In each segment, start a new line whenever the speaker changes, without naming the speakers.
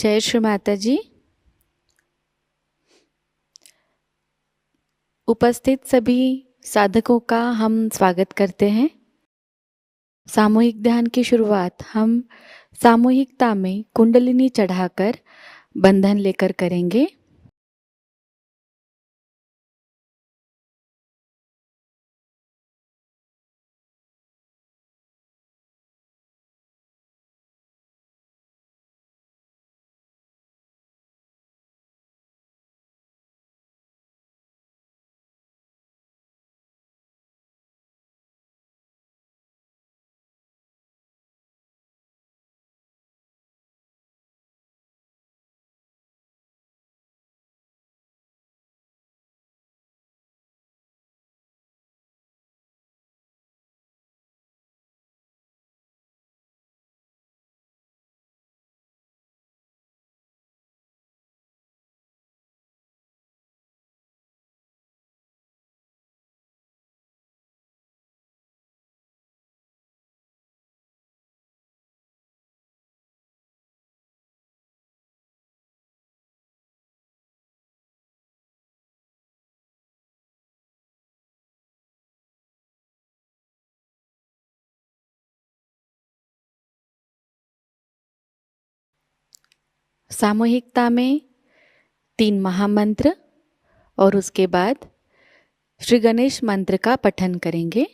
जय श्री माताजी। उपस्थित सभी साधकों का हम स्वागत करते हैं। सामूहिक ध्यान की शुरुआत हम सामूहिकता में कुंडलिनी चढ़ाकर बंधन लेकर करेंगे। सामूहिकता में 3 महामंत्र और उसके बाद श्री गणेश मंत्र का पठन करेंगे।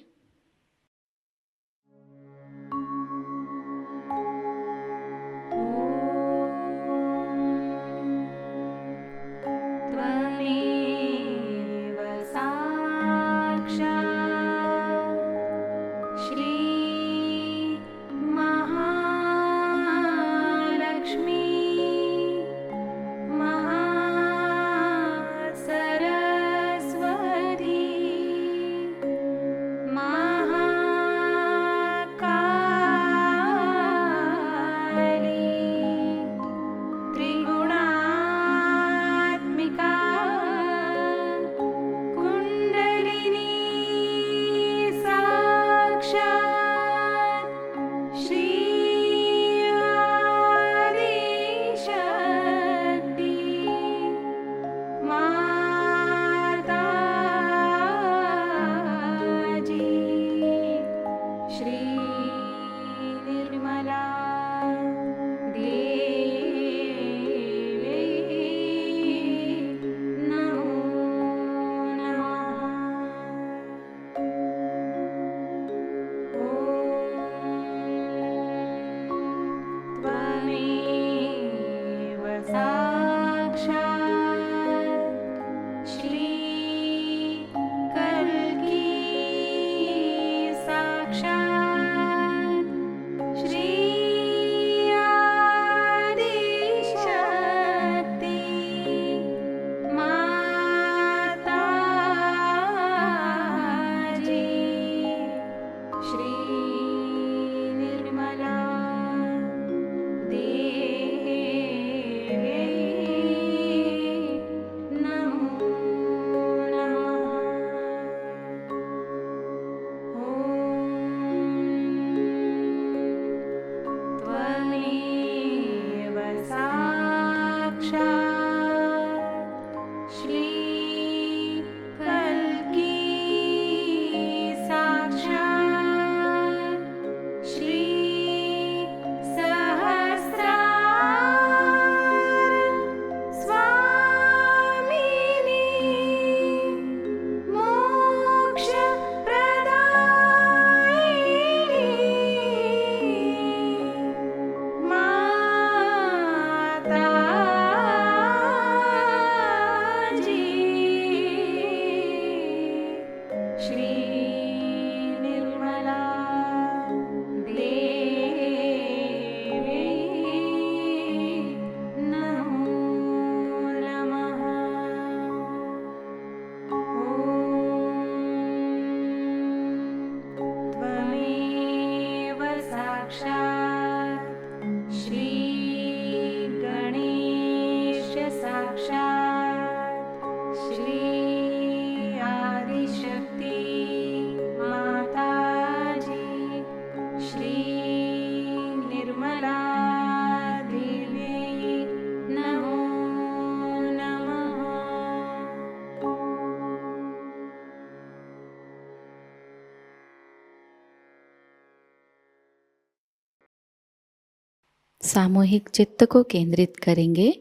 सामूहिक चित्त को केंद्रित करेंगे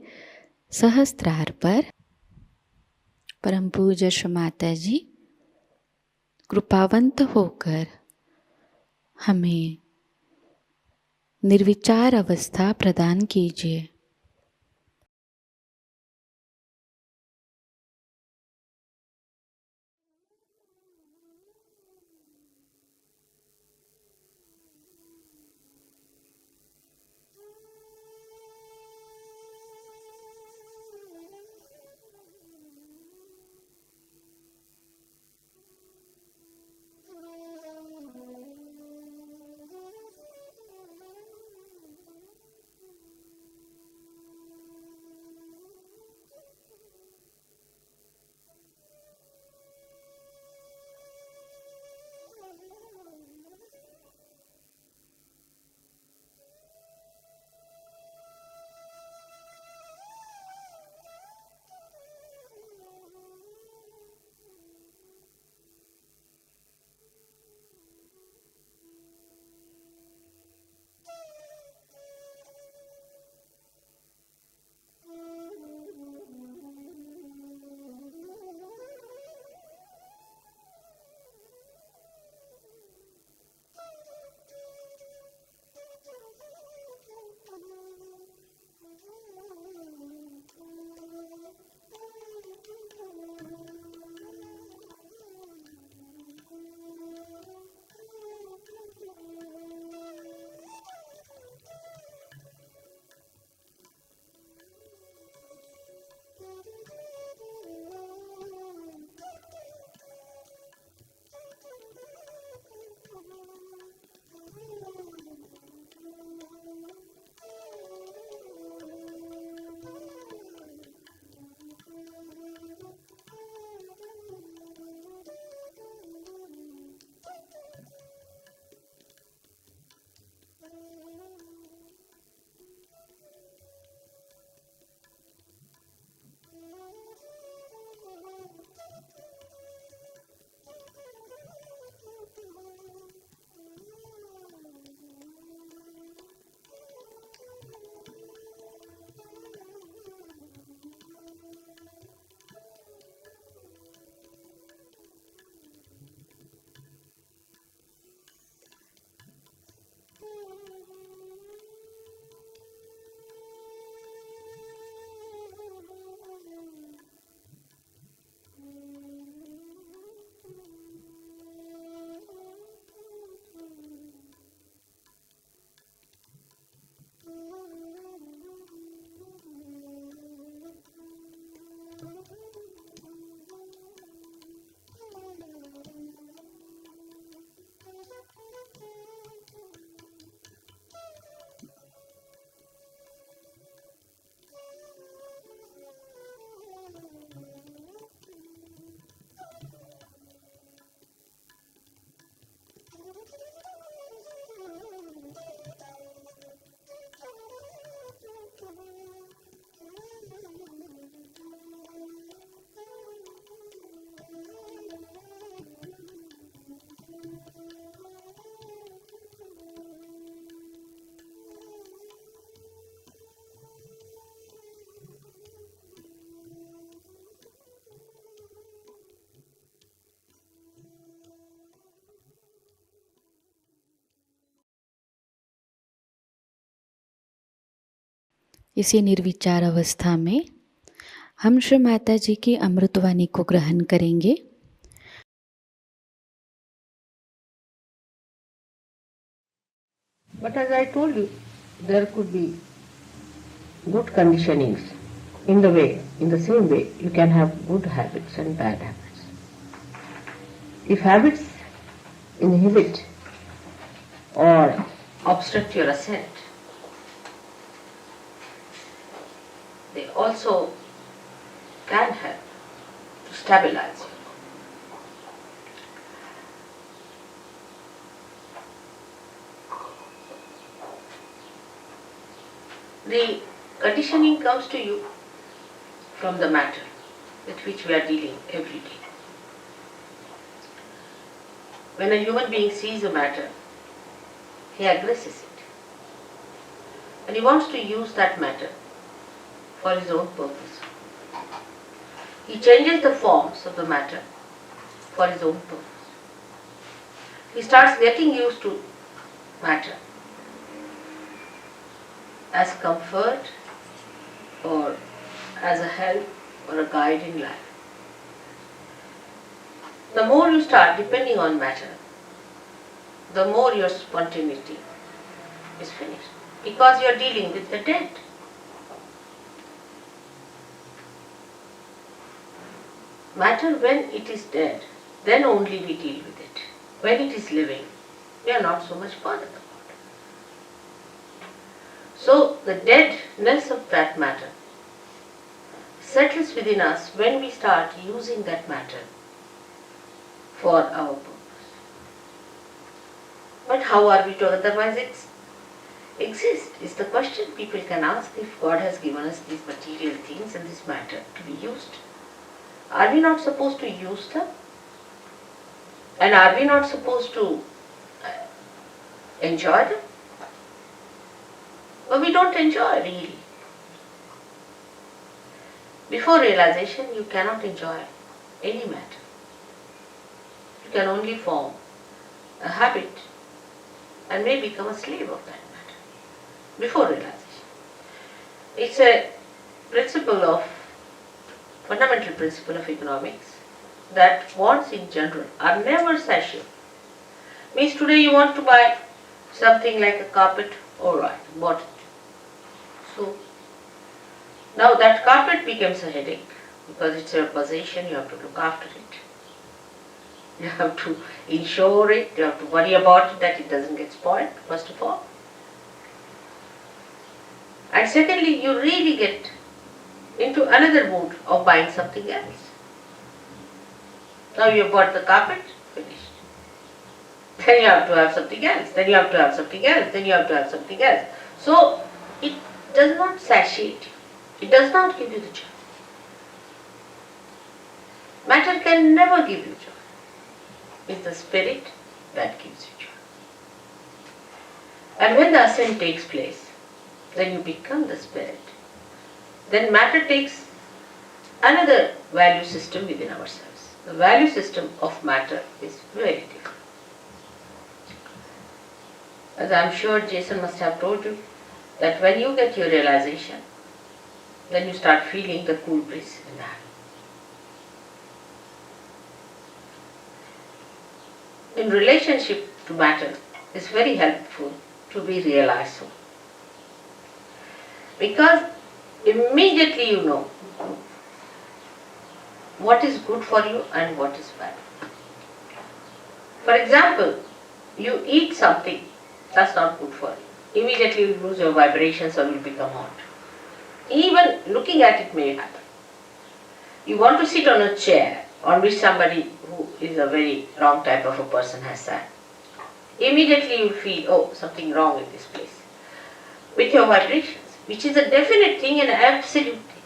सहस्त्रार पर। परम पूज्य श्री माताजी कृपावंत होकर हमें निर्विचार अवस्था प्रदान कीजिए। इसी निर्विचार अवस्था में हम श्री माता जी की अमृतवाणी को ग्रहण करेंगे।
But as I told you, there could be good conditionings in the same way you can have good habits and bad habits. If habits inhibit or obstruct your ascent, they also can help to stabilize you. The conditioning comes to you from the matter with which we are dealing every day. When a human being sees a matter, he addresses it. and he wants to use that matter for his own purpose. He changes the forms of the matter for his own purpose. He starts getting used to matter as comfort or as a help or a guide in life. The more you start depending on matter, the more your spontaneity is finished, because you are dealing with the dead. Matter, when it is dead, then only we deal with it. When it is living, we are not so much bothered about it. So the deadness of that matter settles within us when we start using that matter for our purpose. But how are we to otherwise exist is the question people can ask if God has given us these material things and this matter to be used. Are we not supposed to use them? And are we not supposed to enjoy them? But we don't enjoy really. Before realization, you cannot enjoy any matter. You can only form a habit and may become a slave of that matter before realization. It's a fundamental principle of economics that wants in general are never satiable. Means today you want to buy something like a carpet, alright, bought it. So now that carpet becomes a headache because it's your possession, you have to look after it. You have to insure it, you have to worry about it that it doesn't get spoiled, first of all. And secondly, you really get into another mood of buying something else. Now you have bought the carpet, finished. Then you have to have something else, then you have to have something else, then you have to have something else. So it does not satiate you. It does not give you the joy. Matter can never give you joy. It's the spirit that gives you joy. And when the ascent takes place, then you become the spirit. Then matter takes another value system within ourselves. The value system of matter is very different. As I am sure Jason must have told you, that when you get your realization, then you start feeling the cool breeze in the hand. In relationship to matter, it's very helpful to be realized so. Because immediately you know what is good for you and what is bad. For example, you eat something that's not good for you. Immediately you lose your vibrations or you become hot. Even looking at it may happen. You want to sit on a chair on which somebody who is a very wrong type of a person has sat. Immediately you feel, oh, something wrong with this place. With your vibrations, which is a definite thing and absolute thing.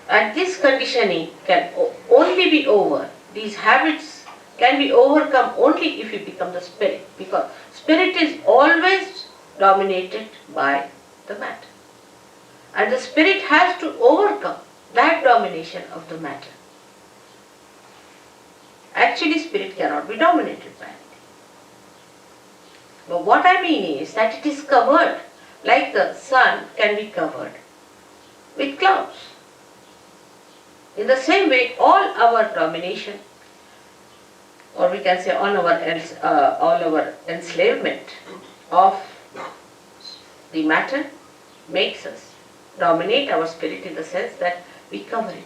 And this conditioning can only be over. These habits can be overcome only if you become the spirit. Because spirit is always dominated by the matter. And the spirit has to overcome that domination of the matter. Actually, spirit cannot be dominated by anything. But what I mean is that it is covered, like the sun can be covered with clouds. In the same way, all our domination, or we can say all our enslavement of the matter makes us dominate our spirit in the sense that we cover it.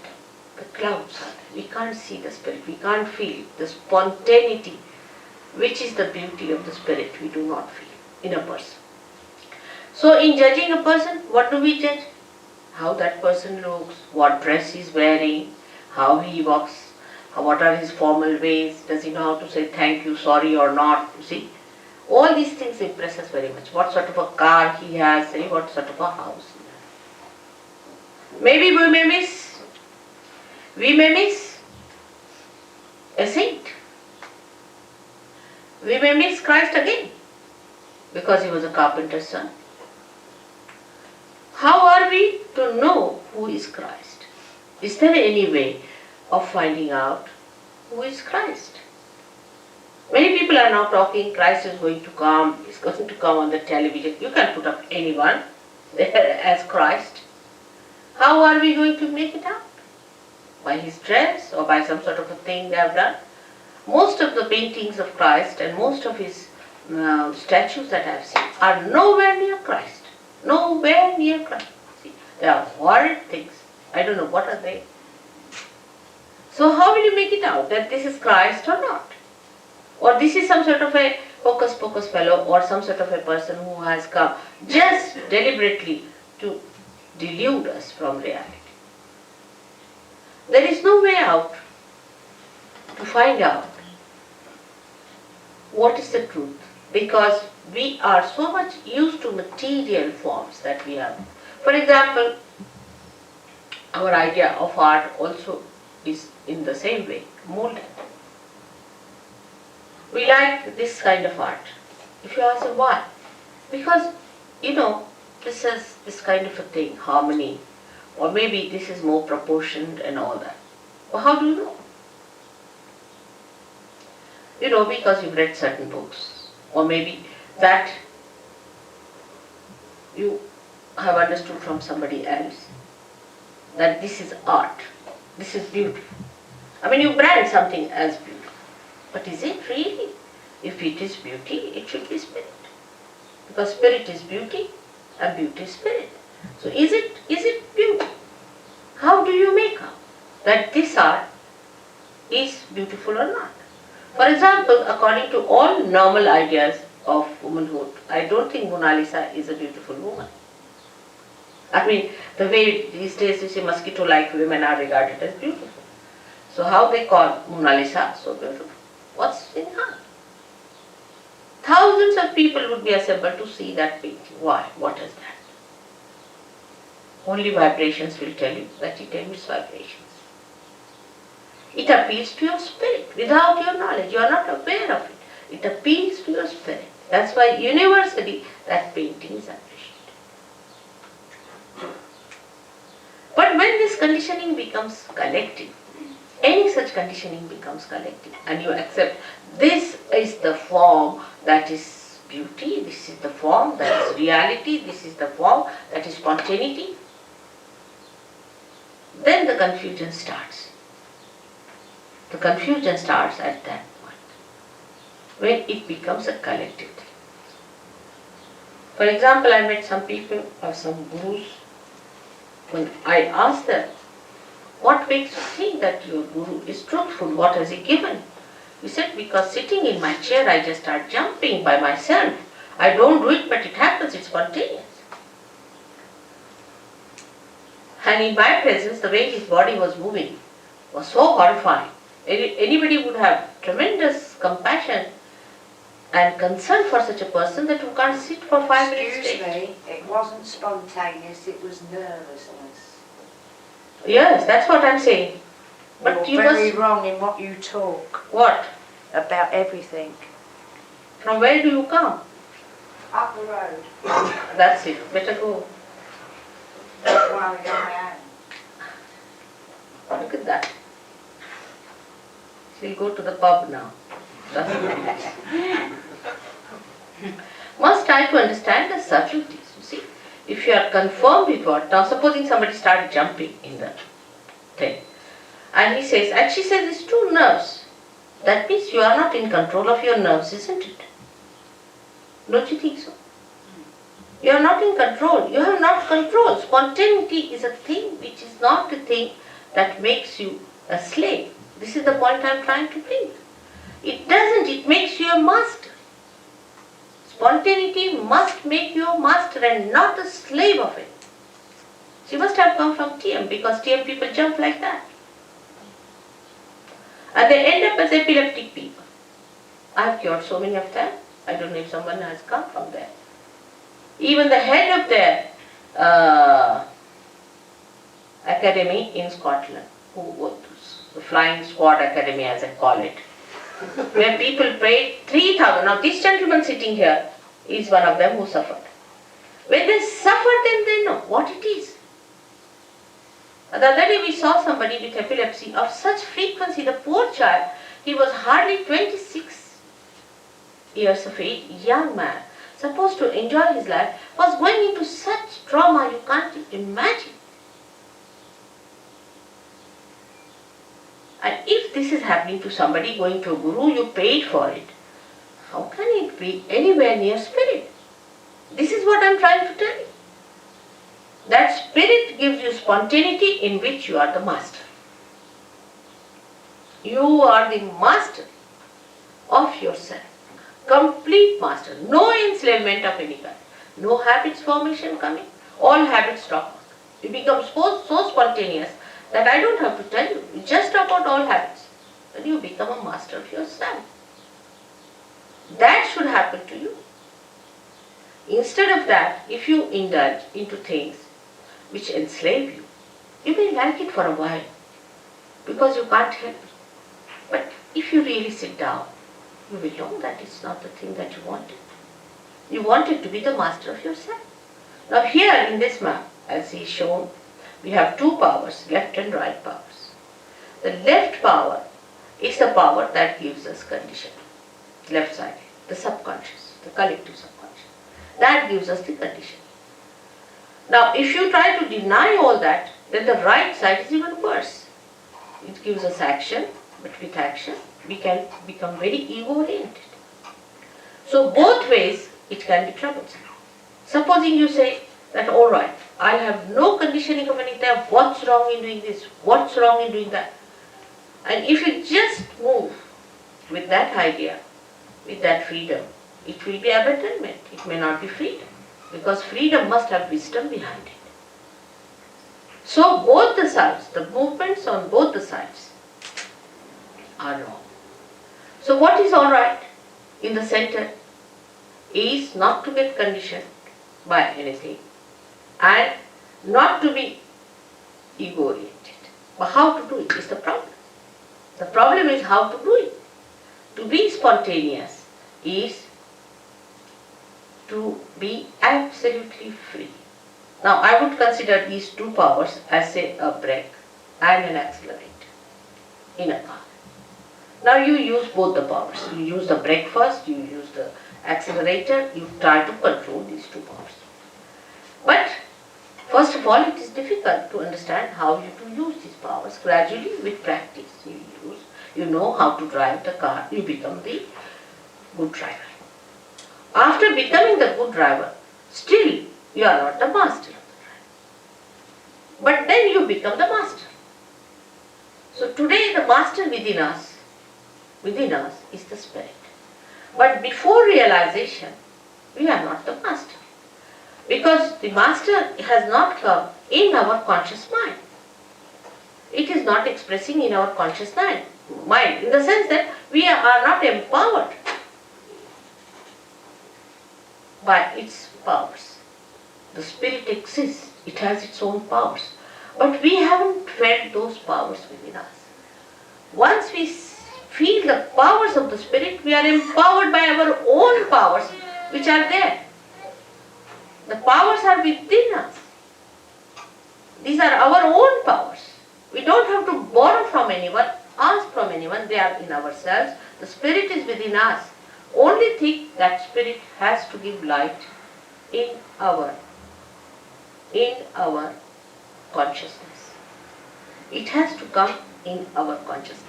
The clouds are there. We can't see the spirit. We can't feel the spontaneity, which is the beauty of the spirit we do not feel in a person. So in judging a person, what do we judge? How that person looks, what dress he is wearing, how he walks, what are his formal ways, does he know how to say thank you, sorry or not, you see. All these things impress us very much. What sort of a car he has, what sort of a house he has. Maybe we may miss a saint. We may miss Christ again. because he was a carpenter's son. How are we to know who is Christ? Is there any way of finding out who is Christ? Many people are now talking Christ is going to come, is going to come on the television. You can put up anyone there as Christ. How are we going to make it out? By his dress or by some sort of a thing they have done? Most of the paintings of Christ and most of his statues that I have seen are nowhere near Christ. Nowhere near Christ. See, they are horrid things. I don't know what are they. So how will you make it out that this is Christ or not? Or this is some sort of a hocus pocus fellow or some sort of a person who has come just deliberately to delude us from reality. There is no way out to find out what is the truth, because we are so much used to material forms that we have. For example, our idea of art also is in the same way molded. We like this kind of art. If you ask them why? Because, this is this kind of a thing, harmony, or maybe this is more proportioned and all that. Well, how do you know? Because you've read certain books, or maybe that you have understood from somebody else that this is art, this is beautiful. I mean, you brand something as beautiful. But is it really? If it is beauty, it should be spirit. Because spirit is beauty and beauty is spirit. So is it beauty? How do you make out that this art is beautiful or not? For example, according to all normal ideas of womanhood, I don't think Mona Lisa is a beautiful woman. I mean, the way these days you see mosquito-like women are regarded as beautiful. So how they call Mona Lisa so beautiful? What's in her? Thousands of people would be assembled to see that painting. Why? What is that? Only vibrations will tell you that it emits vibrations. It appeals to your spirit without your knowledge. You are not aware of it. It appeals to your spirit. That's why universally that painting is appreciated. But when this conditioning becomes collective, any such conditioning becomes collective, and you accept this is the form that is beauty, this is the form that is reality, this is the form that is spontaneity, then the confusion starts. The confusion starts at that point, when it becomes a collective thing. For example, I met some people or some gurus. When I asked them, what makes you think that your guru is truthful? What has he given? He said, because sitting in my chair I just start jumping by myself. I don't do it, but it happens, it's spontaneous. And in my presence, the way his body was moving was so horrifying. Anybody would have tremendous compassion and concern for such a person that you can't sit for 5 minutes.
Excuse me, it wasn't spontaneous, it was nervousness.
Yes, that's what I'm saying. But
You're very wrong in what you talk.
What?
About everything.
From where do you come?
Up the road.
That's it. Better go.
Well, I am.
Look at that. She'll go to the pub now. Must try to understand the subtleties, you see. If you are confirmed with what, now supposing somebody started jumping in the thing, and he says, and she says it's 2 nerves. That means you are not in control of your nerves, isn't it? Don't you think so? You are not in control. You have not control. Spontaneity is a thing which is not a thing that makes you a slave. This is the point I am trying to bring. It doesn't, it makes you a master. Spontaneity must make you a master and not a slave of it. She must have come from TM, because TM people jump like that. And they end up as epileptic people. I have cured so many of them. I don't know if someone has come from there. Even the head of their academy in Scotland, who was the Flying Squad Academy as I call it, where people paid 3,000. Now this gentleman sitting here is one of them who suffered. When they suffer, then they know what it is. The other day we saw somebody with epilepsy of such frequency, the poor child, he was hardly 26 years of age, young man, supposed to enjoy his life, was going into such trauma you can't imagine. And if this is happening to somebody going to a guru, you paid for it, how can it be anywhere near spirit? This is what I am trying to tell you. That spirit gives you spontaneity in which you are the master. You are the master of yourself. Complete master. No enslavement of any kind. No habits formation coming. All habits drop out. You become so spontaneous that I don't have to tell you. You just drop out all habits. And you become a master of yourself. That should happen to you. Instead of that, if you indulge into things which enslave you, you may like it for a while because you can't help it. But if you really sit down, you will know that it's not the thing that you wanted. You wanted to be the master of yourself. Now here in this map, as is shown, we have two powers, left and right powers. The left power is the power that gives us condition. Left side, the subconscious, the collective subconscious. That gives us the condition. Now if you try to deny all that, then the right side is even worse. It gives us action, but with action we can become very ego-oriented. So both ways it can be troublesome. Supposing you say that alright, I have no conditioning of any type, what's wrong in doing this, what's wrong in doing that? And if you just move with that idea, with that freedom, it will be abandonment, it may not be freedom, because freedom must have wisdom behind it. So both the sides, the movements on both the sides are wrong. So what is alright in the center is not to get conditioned by anything and not to be ego-oriented. But how to do it is the problem. The problem is how to do it. To be spontaneous is to be absolutely free. Now I would consider these two powers as say a brake and an accelerator in a car. Now you use both the powers. You use the brake first, you use the accelerator, you try to control these two powers. But first of all, it is difficult to understand how you to use these powers. Gradually, with practice, you know how to drive the car, you become the good driver. After becoming the good driver, still you are not the master of the driver. But then you become the master. So today the master within us is the spirit. But before realization, we are not the master. Because the master has not come in our conscious mind. It is not expressing in our conscious mind, in the sense that we are not empowered by its powers. The spirit exists, it has its own powers. But we haven't felt those powers within us. Once we feel the powers of the spirit, we are empowered by our own powers which are there. The powers are within us. These are our own powers. We don't have to borrow from anyone, ask from anyone, they are in ourselves. The spirit is within us. Only thing that spirit has to give light in our consciousness. It has to come in our consciousness.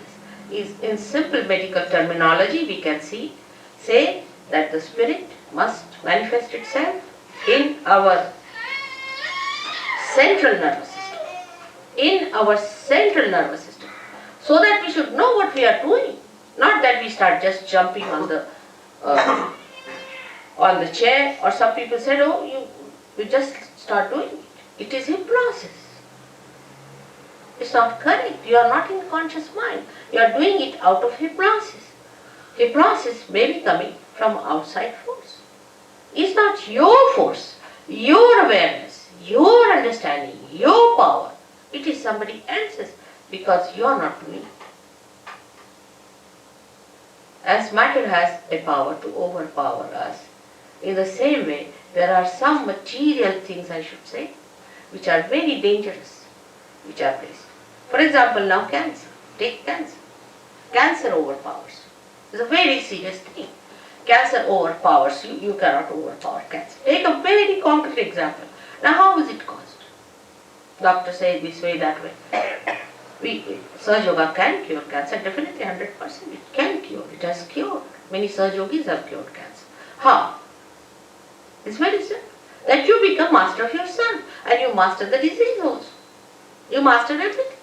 In simple medical terminology, we can say that the spirit must manifest itself in our central nervous system. In our central nervous system. So that we should know what we are doing. Not that we start just jumping on the chair, or some people said, oh, you just start doing it. It is a process. It's not correct. You are not in conscious mind. You are doing it out of hypnosis. Hypnosis may be coming from outside force. It's not your force, your awareness, your understanding, your power. It is somebody else's because you are not doing it. As matter has a power to overpower us, In the same way, there are some material things, I should say, which are very dangerous, which are placed. For example, now cancer. Take cancer. Cancer overpowers. It's a very serious thing. Cancer overpowers you. You cannot overpower cancer. Take a very concrete example. Now, how is it caused? Doctor says this way, that way. Sahajayoga can cure cancer, definitely 100%. It can cure. It has cured. Many Sahajogis have cured cancer. How? It's very simple. That you become master of your son and you master the disease also. You master everything.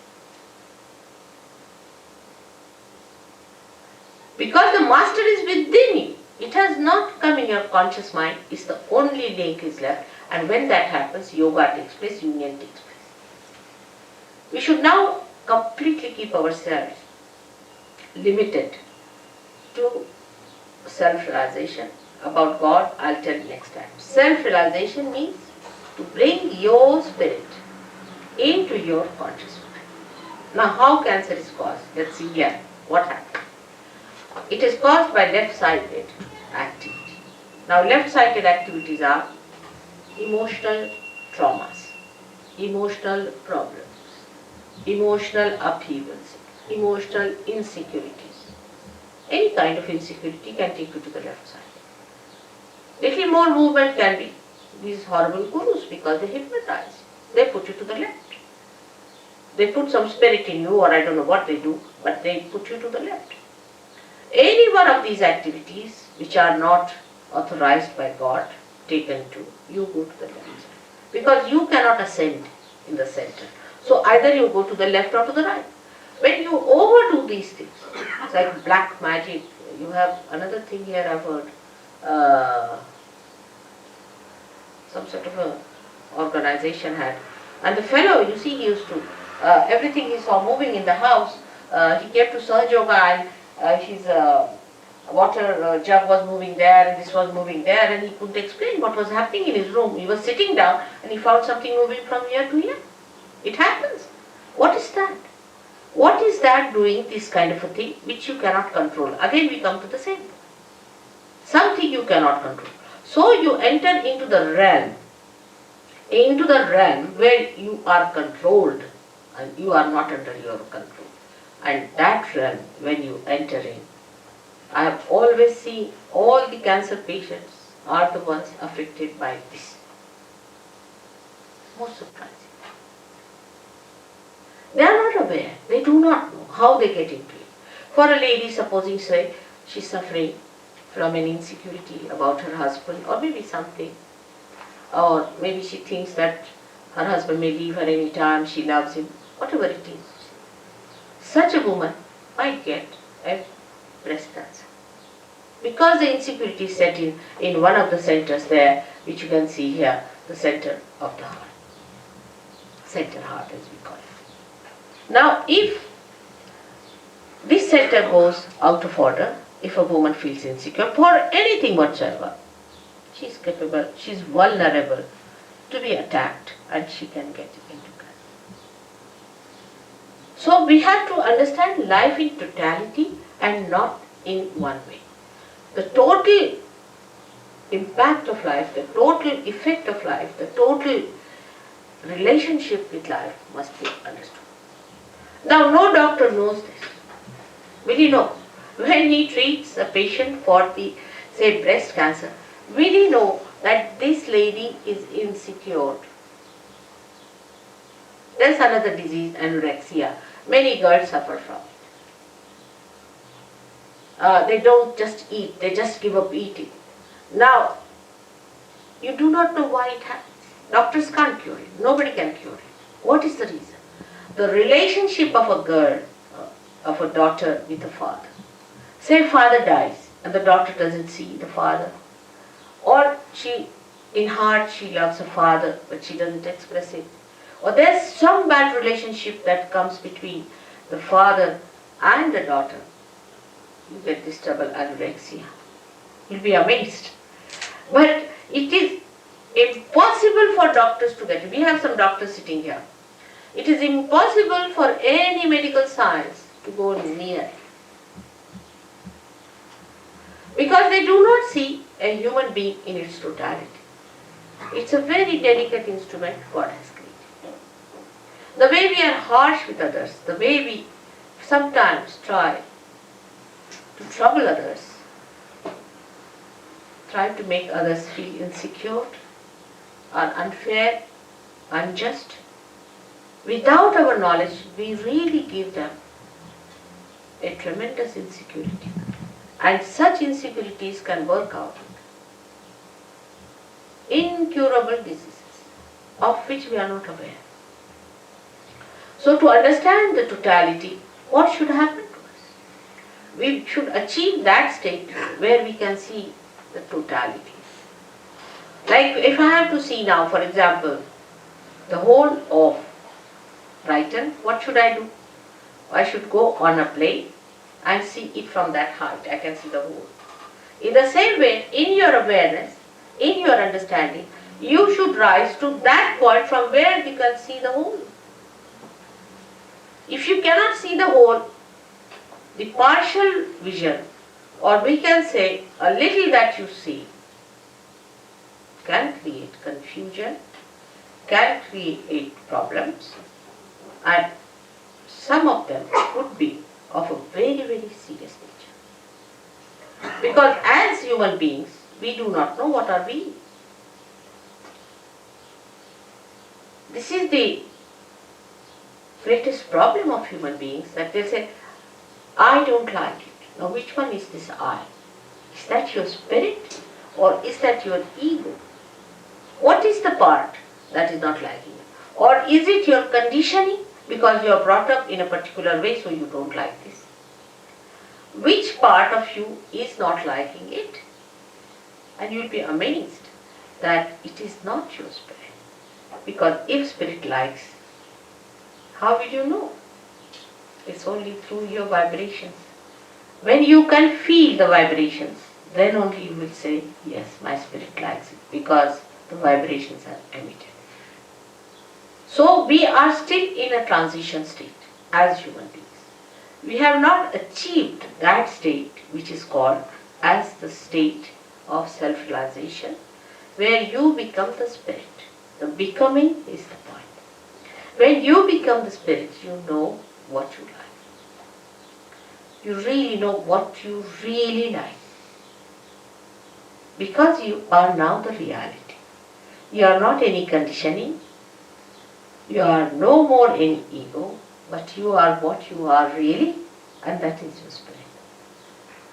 Because the master is within you. It has not come in your conscious mind. It's the only link is left. And when that happens, yoga takes place, union takes place. We should now completely keep ourselves limited to self-realization. About God, I'll tell you next time. Self-realization means to bring your spirit into your conscious mind. Now, how cancer is caused? Let's see here what happens. It is caused by left-sided activity. Now, left-sided activities are emotional traumas, emotional problems, emotional upheavals, emotional insecurities. Any kind of insecurity can take you to the left side. Little more movement can be these horrible gurus, because they hypnotize. They put you to the left. They put some spirit in you, or I don't know what they do, but they put you to the left. Any one of these activities which are not authorized by God, taken to, you go to the left side. Because you cannot ascend in the center. So either you go to the left or to the right. When you overdo these things, it's like black magic. You have another thing here I've heard. Some sort of a organization had. And the fellow, you see, he used to, everything he saw moving in the house, he came to Sahajayoga and his water jug was moving there and this was moving there, and he couldn't explain what was happening in his room. He was sitting down and he found something moving from here to here. It happens. What is that? What is that doing, this kind of a thing which you cannot control? Again we come to the same. Something you cannot control. So you enter into the realm where you are controlled and you are not under your control. And that realm, when you enter in, I have always seen all the cancer patients are the ones affected by this. Most surprising. They are not aware. They do not know how they get into it. For a lady, supposing say she is suffering from an insecurity about her husband, or maybe something, or maybe she thinks that her husband may leave her any time, she loves him, whatever it is. Such a woman might get a breast cancer. Because the insecurity is set in one of the centers there, which you can see here, the center of the heart. Center heart as we call it. Now, if this center goes out of order, if a woman feels insecure for anything whatsoever, she is capable, she is vulnerable to be attacked and she can get into cancer. So we have to understand life in totality and not in one way. The total impact of life, the total effect of life, the total relationship with life must be understood. Now, no doctor knows this. Will he know? When he treats a patient for the, say, breast cancer, will he know that this lady is insecure? There's another disease, anorexia. Many girls suffer from it. They don't just eat, they just give up eating. Now, you do not know why it happens. Doctors can't cure it. Nobody can cure it. What is the reason? The relationship of a girl, of a daughter with a father. Say father dies and the daughter doesn't see the father. Or she, in heart, she loves her father but she doesn't express it. Or there's some bad relationship that comes between the father and the daughter. You get this double anorexia. You'll be amazed. But it is impossible for doctors to get it. We have some doctors sitting here. It is impossible for any medical science to go near. Because they do not see a human being in its totality. It's a very delicate instrument God has created. The way we are harsh with others, the way we sometimes try to trouble others, try to make others feel insecure or unfair, unjust, without our knowledge, we really give them a tremendous insecurity. And such insecurities can work out incurable diseases of which we are not aware. So to understand the totality, what should happen to us? We should achieve that state where we can see the totality. Like if I have to see now, for example, the whole of Brighton, what should I do? I should go on a plane and see it from that height. I can see the whole. In the same way, in your awareness, in your understanding, you should rise to that point from where you can see the whole. If you cannot see the whole, the partial vision, or we can say a little that you see, can create confusion, can create problems, and some of them could be of a very, very serious nature. Because as human beings, we do not know what are we. This is the greatest problem of human beings, that they say, I don't like it. Now which one is this I? Is that your spirit or is that your ego? What is the part that is not liking it? Or is it your conditioning because you are brought up in a particular way so you don't like this? Which part of you is not liking it? And you will be amazed that it is not your spirit. Because if spirit likes, how will you know? It's only through your vibrations. When you can feel the vibrations, then only you will say, yes, my spirit likes it, because the vibrations are emitted. So we are still in a transition state as human beings. We have not achieved that state which is called as the state of self-realization, where you become the spirit. The becoming is the point. When you become the spirit, you know what you like. You really know what you really like. Because you are now the reality. You are not any conditioning. You are no more any ego, but you are what you are really, and that is your spirit.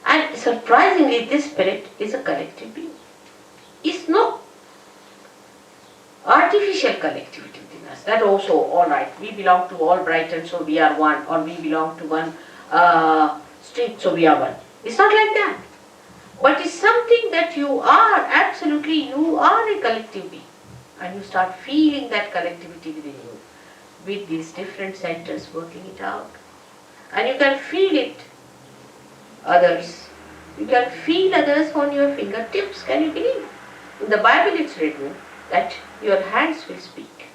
And surprisingly, this spirit is a collective being. It's no artificial collectivity within us. That also, all right, we belong to all Brighton, so we are one, or we belong to one street, so we are one. It's not like that. But it's something that you are, absolutely, you are a collective being. And you start feeling that collectivity within you, with these different centers working it out. And you can feel it, others. You can feel others on your fingertips, can you believe? In the Bible it's written that your hands will speak.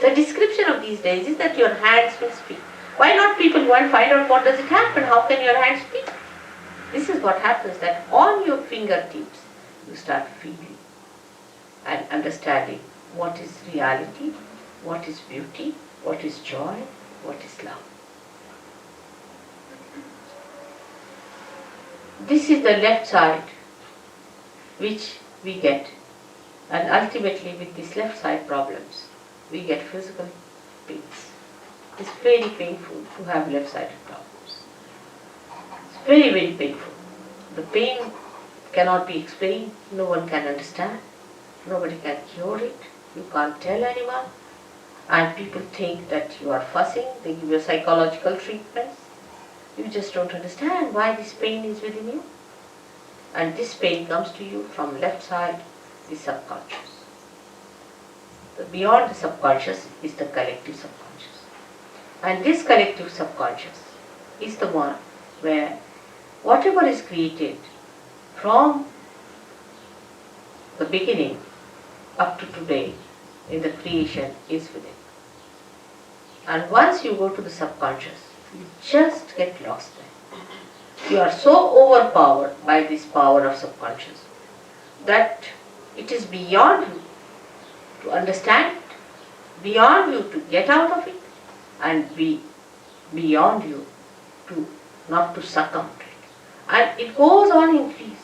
The description of these days is that your hands will speak. Why not people go and find out what does it happen? How can your hands speak? This is what happens, that on your fingertips you start feeling and understanding what is reality, what is beauty, what is joy, what is love. This is the left side which we get, and ultimately with these left side problems we get physical pains. It's very painful to have left sided problems. It's very, very painful. The pain cannot be explained, no one can understand, nobody can cure it, you can't tell anyone, and people think that you are fussing, they give you psychological treatments. You just don't understand why this pain is within you. And this pain comes to you from left side, the subconscious. Beyond the subconscious is the collective subconscious. And this collective subconscious is the one where whatever is created from the beginning up to today in the creation is within. And once you go to the subconscious, you just get lost there. You are so overpowered by this power of subconscious that it is beyond you to understand it, beyond you to get out of it, and beyond you to not to succumb to it. And it goes on increasing.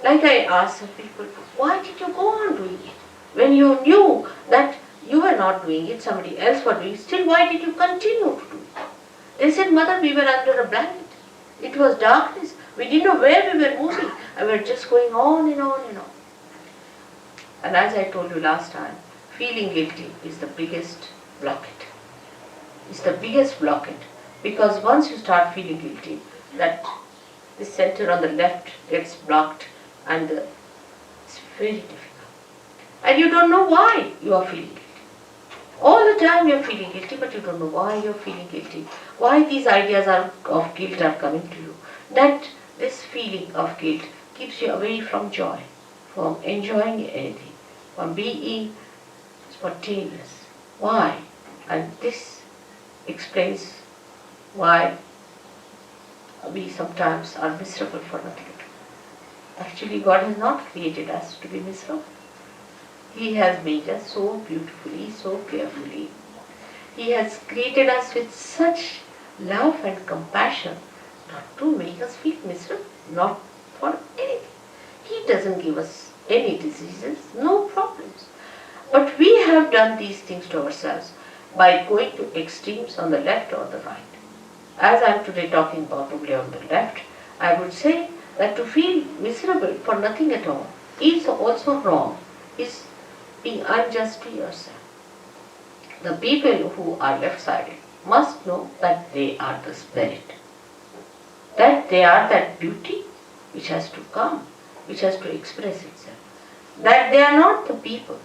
Like I asked some people, why did you go on doing it? When you knew that you were not doing it, somebody else was doing it, still why did you continue to do it? They said, Mother, we were under a blanket. It was darkness. We didn't know where we were moving. And we were just going on and on and on. And as I told you last time, feeling guilty is the biggest blockade. It's the biggest blockade. Because once you start feeling guilty, that the center on the left gets blocked and it's very difficult. And you don't know why you are feeling guilty. All the time you are feeling guilty, but you don't know why you are feeling guilty. Why these ideas of guilt are coming to you. That this feeling of guilt keeps you away from joy, from enjoying anything, from being spontaneous. Why? And this explains why we sometimes are miserable for nothing. Actually, God has not created us to be miserable. He has made us so beautifully, so carefully. He has created us with such love and compassion not to make us feel miserable, not for anything. He doesn't give us any diseases, no problems. But we have done these things to ourselves by going to extremes on the left or the right. As I am today talking about only on the left, I would say that to feel miserable for nothing at all is also wrong, is being unjust to yourself. The people who are left-sided must know that they are the spirit, that they are that beauty which has to come, which has to express itself, that they are not the people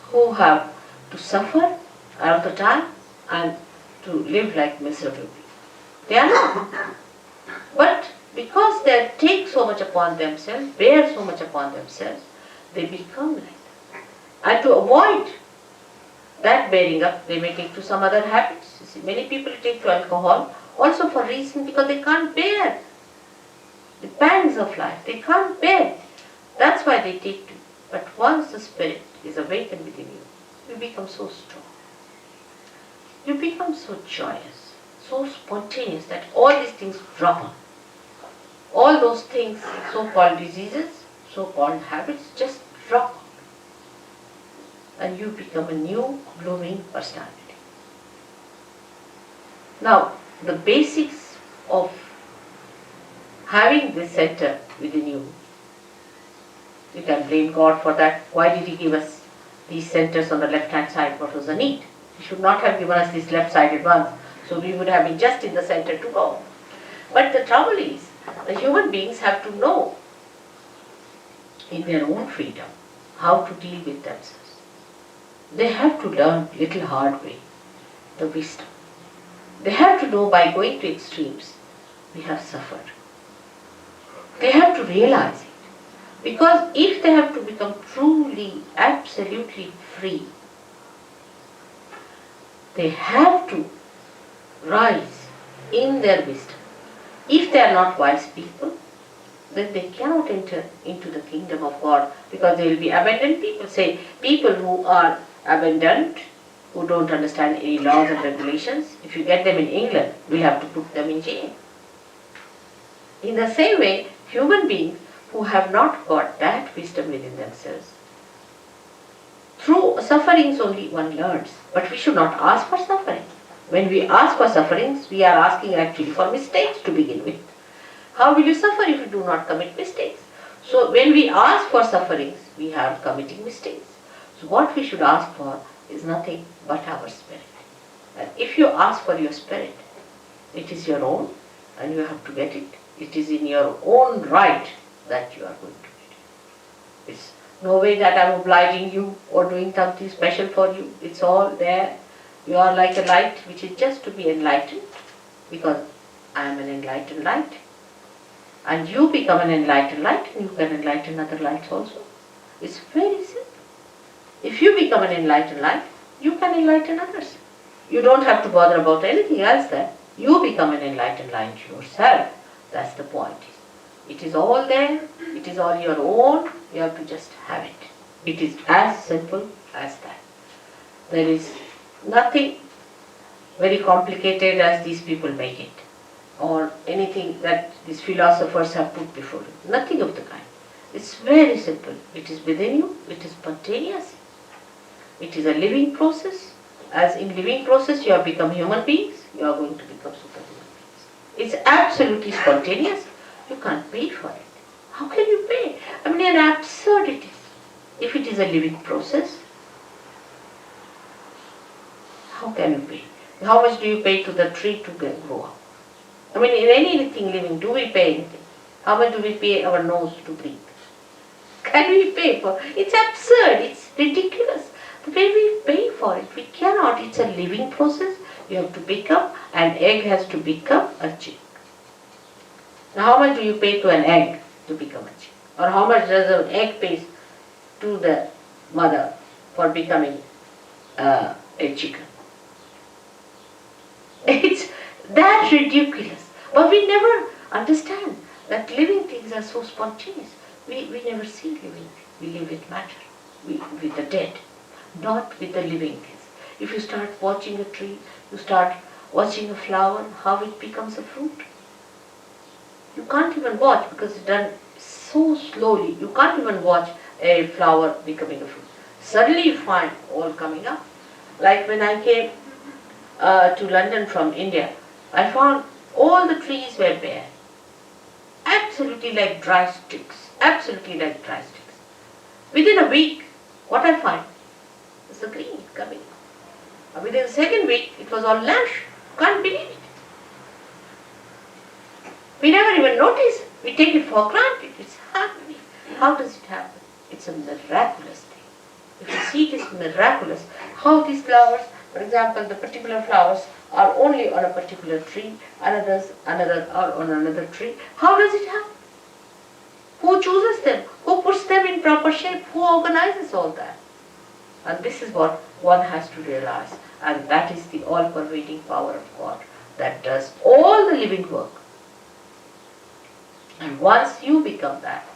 who have to suffer all the time and to live like miserable people. They are not. But because they take so much upon themselves, bear so much upon themselves, they become like that. And to avoid that bearing up, they may take to some other habits. You see, many people take to alcohol also for reason because they can't bear the pangs of life. They can't bear. That's why they take to. But once the spirit is awakened within you, you become so strong. You become so joyous, so spontaneous that all these things drop on. All those things, so-called diseases, so-called habits, just drop on. And you become a new, blooming personality. Now, the basics of having this center within you, you can blame God for that. Why did He give us these centers on the left-hand side? What was the need? He should not have given us these left-sided ones, so we would have been just in the center to go. But the trouble is, the human beings have to know in their own freedom how to deal with themselves. They have to learn little hard way, the wisdom. They have to know by going to extremes, we have suffered. They have to realize it. Because if they have to become truly, absolutely free, they have to rise in their wisdom. If they are not wise people, then they cannot enter into the kingdom of God because they will be abandoned people. Say, people who are abandoned, who don't understand any laws and regulations, if you get them in England, we'll have to put them in jail. In the same way, human beings who have not got that wisdom within themselves, through sufferings only one learns, but we should not ask for suffering. When we ask for sufferings, we are asking actually for mistakes to begin with. How will you suffer if you do not commit mistakes? So when we ask for sufferings, we are committing mistakes. So what we should ask for is nothing but our spirit. And if you ask for your spirit, it is your own and you have to get it. It is in your own right that you are going to get it. It's no way that I am obliging you or doing something special for you. It's all there. You are like a light which is just to be enlightened because I am an enlightened light. And you become an enlightened light and you can enlighten other lights also. It's very simple. If you become an enlightened light, you can enlighten others. You don't have to bother about anything else then. You become an enlightened light yourself. That's the point. It is all there, it is all your own, you have to just have it. It is as simple as that. There is nothing very complicated as these people make it, or anything that these philosophers have put before you. Nothing of the kind. It's very simple. It is within you, it is spontaneous. It is a living process. As in living process you have become human beings, you are going to become superhuman beings. It's absolutely spontaneous. You can't pay for it. How can you pay? I mean, an absurdity. If it is a living process, how can you pay? How much do you pay to the tree to grow up? I mean, in anything living, do we pay anything? How much do we pay our nose to breathe? Can we pay for it? It's absurd. It's ridiculous. The way we pay for it, we cannot. It's a living process. You have to become, an egg has to become a chick. Now, how much do you pay to an egg to become a chick? Or how much does an egg pay to the mother for becoming a chicken? It's that ridiculous. But we never understand that living things are so spontaneous. We never see living things. We live with matter, with the dead, not with the living things. If you start watching a tree, you start watching a flower, how it becomes a fruit. You can't even watch because it's done so slowly. You can't even watch a flower becoming a fruit. Suddenly you find all coming up. Like when I came to London from India, I found all the trees were bare. Absolutely like dry sticks. Absolutely like dry sticks. Within a week, what I find is the green coming. Within the second week, it was all lush. Can't believe it. We never even notice. We take it for granted. It's happening. How does it happen? It's a miraculous thing. If you see it is miraculous, how these flowers, for example, the particular flowers are only on a particular tree, another are on another tree. How does it happen? Who chooses them? Who puts them in proper shape? Who organizes all that? And this is what one has to realize. And that is the all-pervading power of God that does all the living work. And once you become that,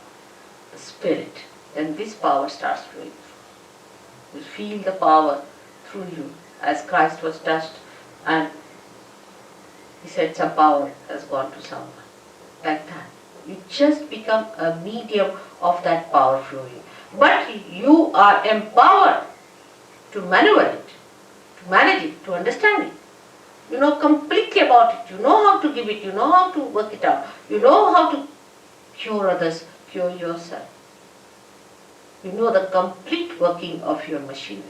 the spirit, then this power starts flowing. You feel the power through you as Christ was touched and he said some power has gone to someone. Like that. You just become a medium of that power flowing. But you are empowered to maneuver it, to manage it, to understand it. You know completely about it. You know how to give it. You know how to work it out. You know how to cure others, cure yourself. You know the complete working of your machinery.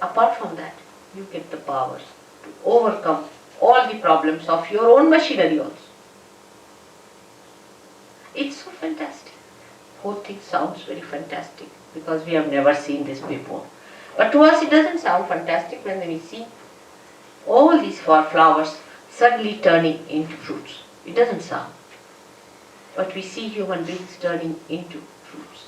Apart from that, you get the powers to overcome all the problems of your own machinery also. It's so fantastic. Whole thing sounds very fantastic because we have never seen this before. But to us it doesn't sound fantastic when we see all these flowers suddenly turning into fruits. It doesn't sound. But we see human beings turning into fruits.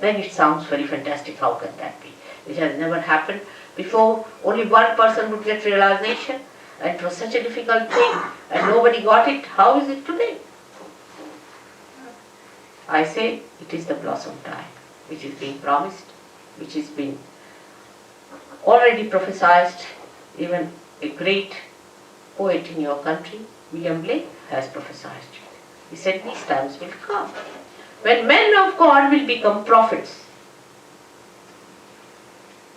Then it sounds very fantastic. How can that be? It has never happened before. Only one person would get realization, and it was such a difficult thing, and nobody got it. How is it today? I say it is the blossom time, which is being promised, which is being already prophesied. Even a great poet in your country, William Blake, has prophesied it. He said these times will come when men of God will become prophets.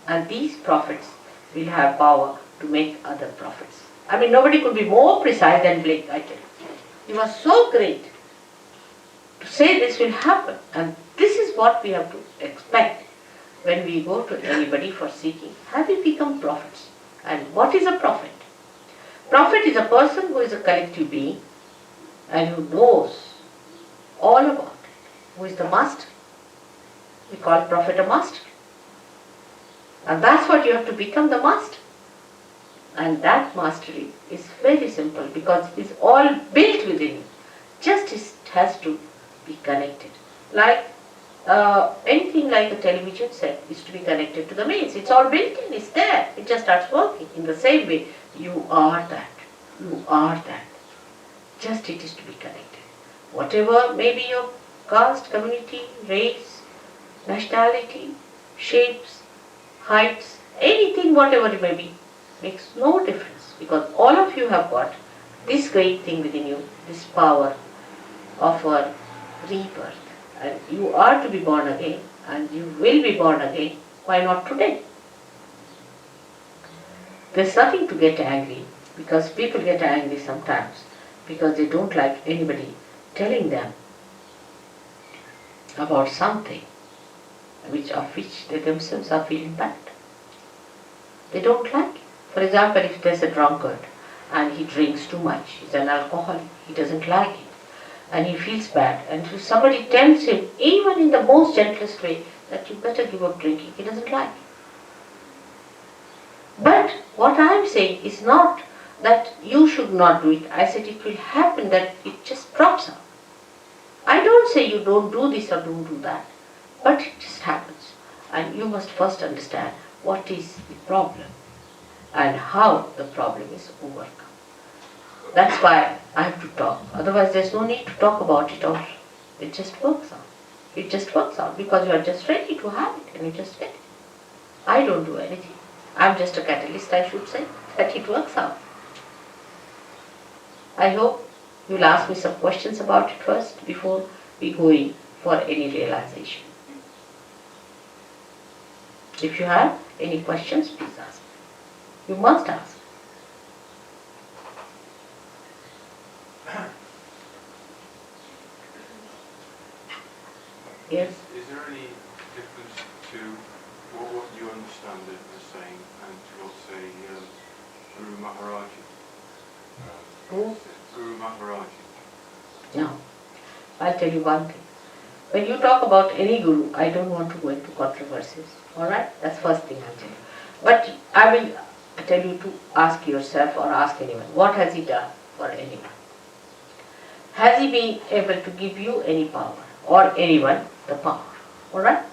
And these prophets will have power to make other prophets. I mean, nobody could be more precise than Blake, I tell you. He was so great to say this will happen. And this is what we have to expect when we go to anybody for seeking. Have we become prophets? And what is a prophet? Prophet is a person who is a collective being and who knows all about it. Who is the master? We call prophet a master. And that's what you have to become, the master. And that mastery is very simple because it's all built within you. Just it has to be connected. Like anything like a television set is to be connected to the mains. It's all built in, it's there. It just starts working. In the same way, you are that. You are that. Just it is to be connected. Whatever may be your caste, community, race, nationality, shapes, heights, anything, whatever it may be, makes no difference, because all of you have got this great thing within you, this power of a rebirth. And you are to be born again, and you will be born again. Why not today? There's nothing to get angry, because people get angry sometimes because they don't like anybody telling them about something of which they themselves are feeling bad. They don't like it. For example, if there's a drunkard and he drinks too much, he's an alcoholic, he doesn't like it, and he feels bad, and if somebody tells him, even in the most gentlest way, that you better give up drinking, he doesn't like it. But what I am saying is not that you should not do it. I said it will happen, that it just drops out. I don't say you don't do this or don't do that, but it just happens. And you must first understand what is the problem and how the problem is overcome. That's why I have to talk. Otherwise there's no need to talk about it all. It just works out. It just works out because you are just ready to have it and you just get it. I don't do anything. I'm just a catalyst, I should say, that it works out. I hope you'll ask me some questions about it first before we go in for any realization. If you have any questions, please ask. You must ask. Yes?
Is there any difference to what you understand it as saying and to what, say, Guru Maharaji?
Who?
Guru Maharaji.
No. I'll tell you one thing. When you talk about any guru, I don't want to go into controversies. Alright? That's first thing I'll tell you. But I will tell you to ask yourself or ask anyone, what has he done for anyone? Has he been able to give you any power or anyone the power? Alright?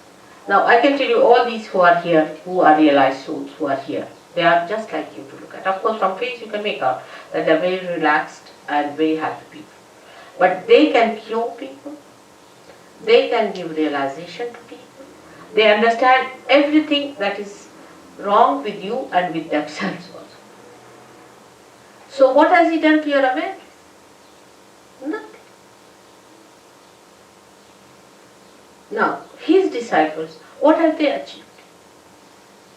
Now I can tell you all these who are here, who are realized souls, who are here, they are just like you to look at. Of course from face you can make out that they are very relaxed and very happy people. But they can cure people, they can give realization to people, they understand everything that is wrong with you and with themselves also. So what has he done to your awareness? Nothing. Now, his disciples, what have they achieved?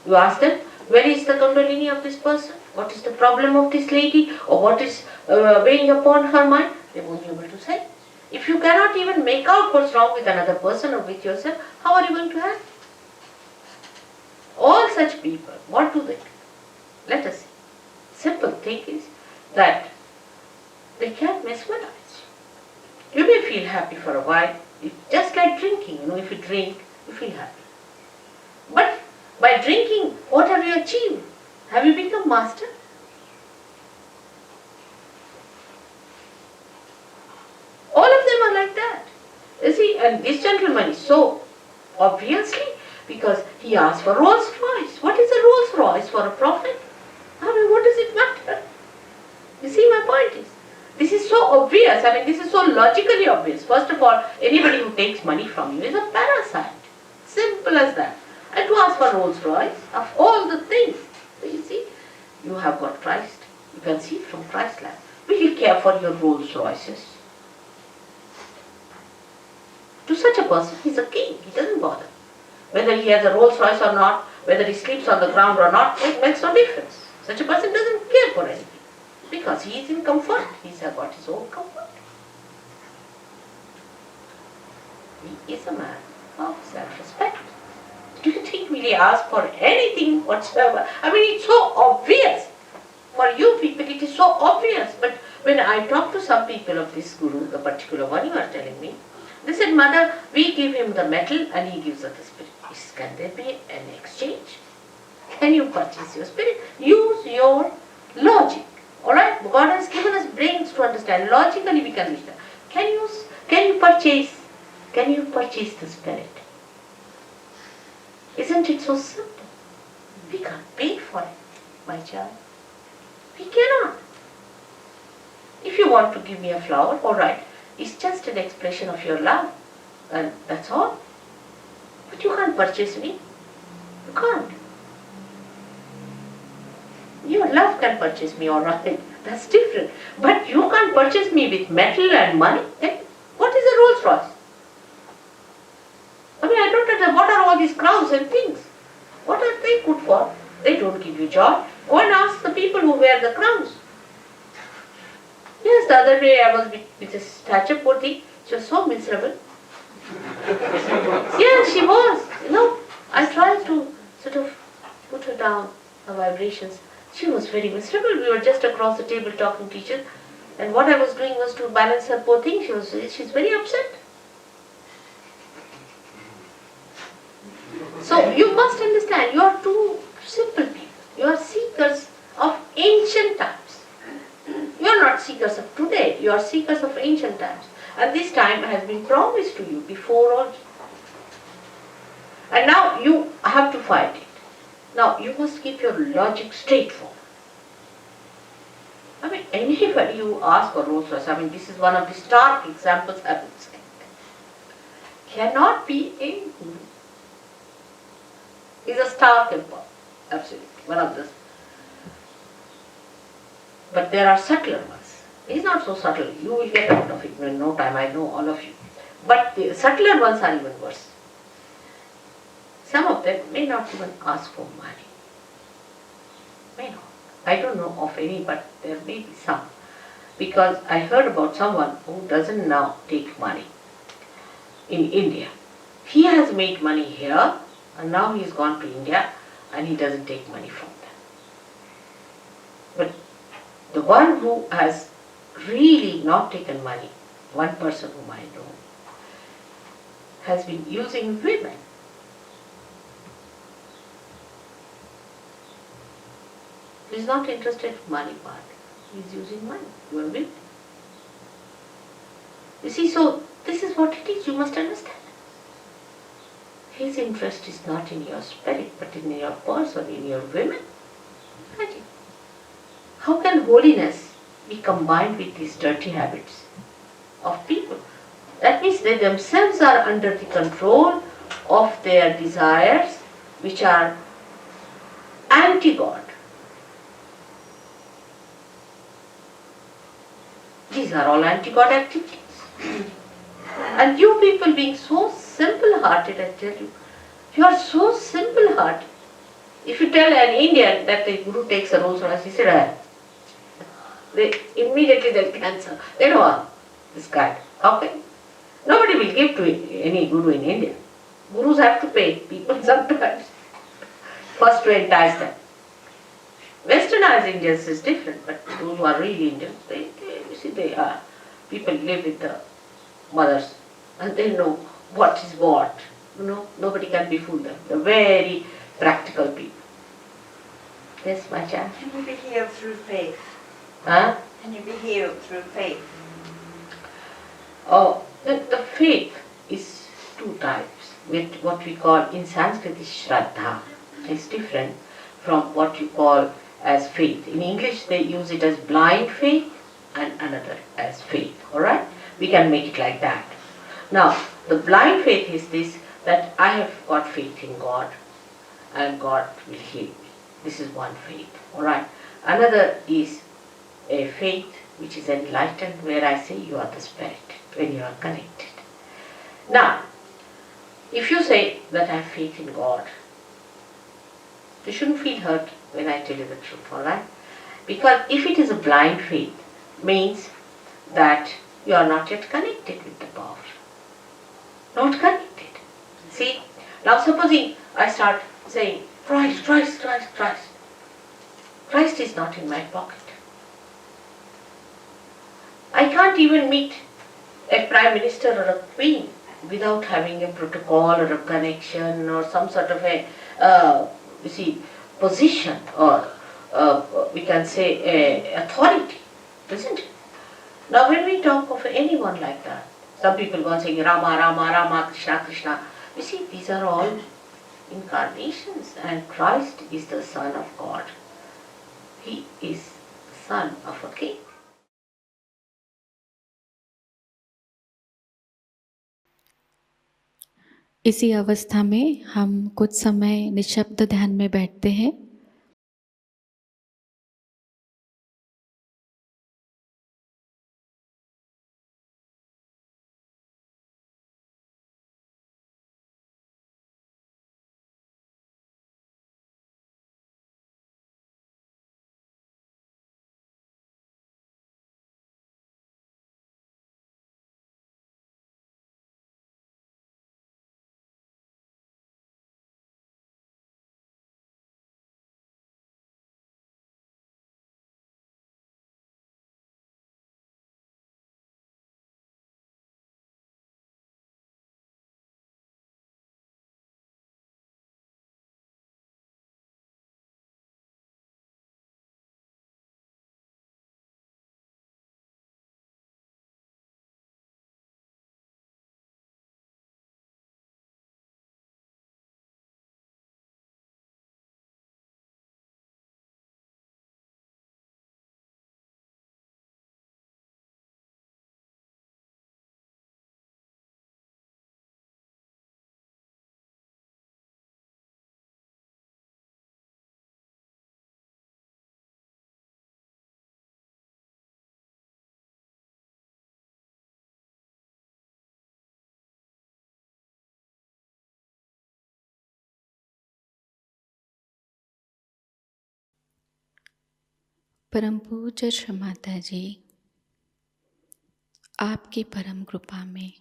You ask them, where is the Kundalini of this person? What is the problem of this lady? Or what is weighing upon her mind? They won't be able to say. If you cannot even make out what's wrong with another person or with yourself, how are you going to help? All such people, what do they do? Let us see. Simple thing is that they can mesmerize. You may feel happy for a while. It's just like drinking, if you drink, you feel happy. But by drinking, what have you achieved? Have you become master? All of them are like that. You see, and this gentleman is so obviously, because he asked for Rolls Royce. What is a Rolls Royce for a prophet? I mean, what does it matter? You see, my point is, this is so obvious, this is so logically obvious. First of all, anybody who takes money from you is a parasite. Simple as that. And to ask for Rolls Royce, of all the things, so you see, you have got Christ. You can see from Christ's life. Will he care for your Rolls Royces? To such a person, he's a king. He doesn't bother. Whether he has a Rolls Royce or not, whether he sleeps on the ground or not, it makes no difference. Such a person doesn't care for anything. Because he is in comfort. He's got his own comfort. He is a man of self-respect. Do you think will he ask for anything whatsoever? It's so obvious. For you people it is so obvious. But when I talk to some people of this guru, the particular one you are telling me, they said, Mother, we give him the metal and he gives us the spirit. Can there be an exchange? Can you purchase your spirit? Use your logic. Alright? God has given us brains to understand. Logically we can understand. Can you purchase the spirit? Isn't it so simple? We can't pay for it, my child. We cannot. If you want to give me a flower, all right, it's just an expression of your love, and that's all. But you can't purchase me. You can't. Your love can purchase me, all right. That's different. But you can't purchase me with metal and money. Then what is a Rolls Royce? I mean, I don't understand. What are all these crowns and things? What are they good for? They don't give you joy. Go and ask the people who wear the crowns. Yes, the other day I was with a statue poor thing. She was so miserable. Yes, she was. I tried to sort of put her down, her vibrations. She was very miserable. We were just across the table talking to each other. And what I was doing was to balance her poor thing. She's very upset. So you must understand, you are two simple people. You are seekers of ancient times. You are not seekers of today. You are seekers of ancient times. And this time has been promised to you before also. And now you have to fight it. Now you must keep your logic straightforward. I mean, anybody who asks for Rolls Royce, I mean, this is one of the stark examples I would say, cannot be a guru. Is a stark example, absolutely, one of those. But there are subtler ones. He's not so subtle. You will get out of it in no time. I know all of you. But the subtler ones are even worse. Some of them may not even ask for money. May not. I don't know of any, but there may be some. Because I heard about someone who doesn't now take money in India. He has made money here, and now he's gone to India, and he doesn't take money from them. But the one who has really not taken money, one person whom I know, has been using women. He's not interested in money part. He's using money. You are with me? You see, so this is what it is. You must understand. His interest is not in your spirit, but in your person, in your women. Imagine. How can holiness be combined with these dirty habits of people? That means they themselves are under the control of their desires, which are anti-God. These are all anti-God activities. And you people being so simple-hearted, I tell you, you are so simple-hearted. If you tell an Indian that the Guru takes a Rolls Royce, he said, immediately they'll cancel. They don't want this guy. Okay? Nobody will give to any Guru in India. Gurus have to pay people sometimes. First to entice them. Westernized Indians is different, but those who are really Indians, they are. People live with the mothers and they know what is what. Nobody can befool them. They're very practical people. Yes, my child.
Can you be healed through faith?
Huh?
Can you be healed through faith?
Oh, the faith is two types. With what we call in Sanskrit is Shraddha. It's different from what you call as faith. In English they use it as blind faith and another as faith. Alright? We can make it like that. Now, the blind faith is this, that I have got faith in God and God will heal me. This is one faith. Alright? Another is a faith which is enlightened, where I say you are the spirit, when you are connected. Now, if you say that I have faith in God, you shouldn't feel hurt when I tell you the truth, alright? Because if it is a blind faith, means that you are not yet connected with the power. Not connected. See, now supposing I start saying, Christ, Christ, Christ, Christ. Christ is not in my pocket. I can't even meet a prime minister or a queen without having a protocol or a connection or some sort of a, position or we can say a authority, isn't it? Now when we talk of anyone like that, some people go on saying Rama, Rama, Rama, Krishna, Krishna. You see, these are all incarnations, and Christ is the Son of God. He is the son of a king.
इसी अवस्था में हम कुछ समय निशब्द ध्यान में बैठते हैं। परम पूज्य श्री माताजी, आपकी परम कृपा में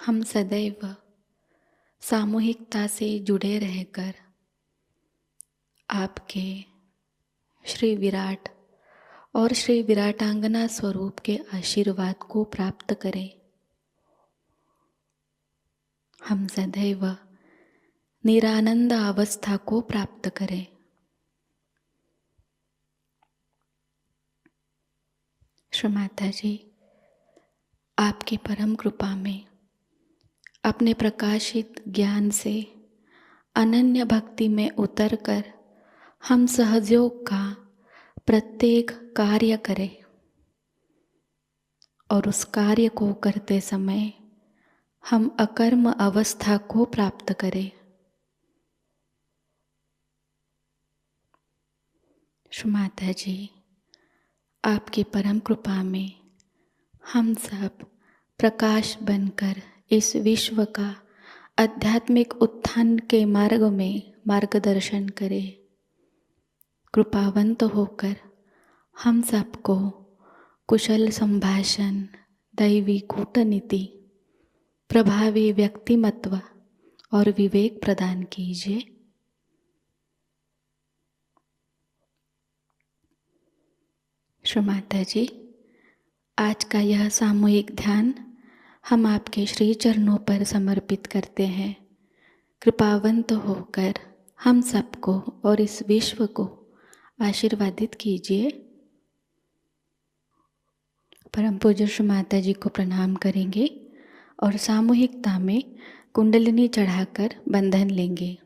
हम सदैव सामूहिकता से जुड़े रहकर आपके श्री विराट और श्री विराटांगना स्वरूप के आशीर्वाद को प्राप्त करें। हम सदैव निरानंद अवस्था को प्राप्त करें। श्री माताजी, आपकी परम कृपा में अपने प्रकाशित ज्ञान से अनन्य भक्ति में उतरकर हम सहजयोग का प्रत्येक कार्य करें और उस कार्य को करते समय हम अकर्म अवस्था को प्राप्त करें। श्री माताजी, आपकी परम कृपा में हम सब प्रकाश बनकर इस विश्व का आध्यात्मिक उत्थान के मार्ग में मार्गदर्शन करें। कृपावंत होकर हम सबको कुशल संभाषण, दैवी कूटनीति, प्रभावी व्यक्तिमत्व और विवेक प्रदान कीजिए। श्री माताजी, आज का यह सामूहिक ध्यान हम आपके श्री चरणों पर समर्पित करते हैं। कृपावंत होकर हम सबको और इस विश्व को आशीर्वादित कीजिए। परम पूज्य श्री माताजी को प्रणाम करेंगे और सामूहिकता में कुंडलिनी चढ़ाकर बंधन लेंगे।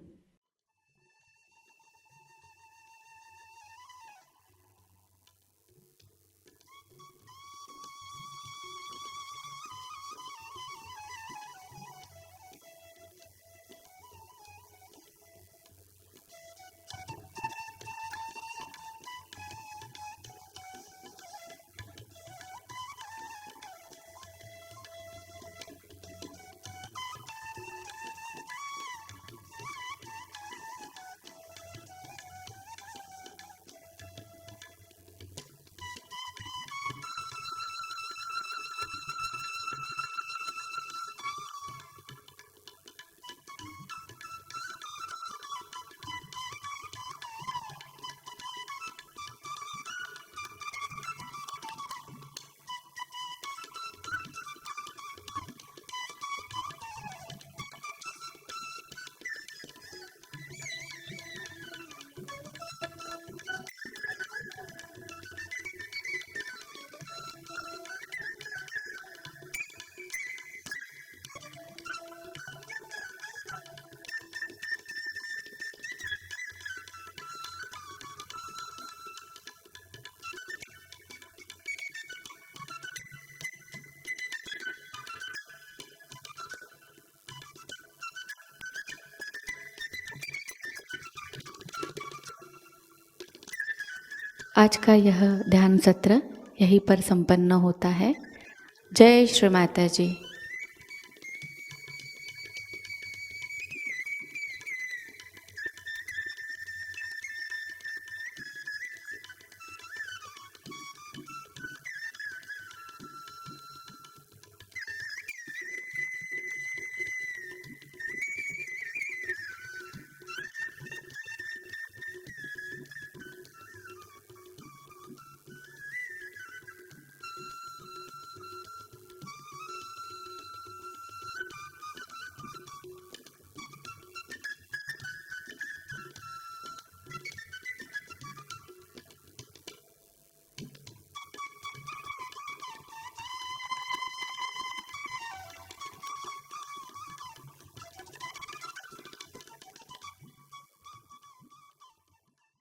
आज का यह ध्यान सत्र यहीं पर संपन्न होता है। जय श्री माता जी।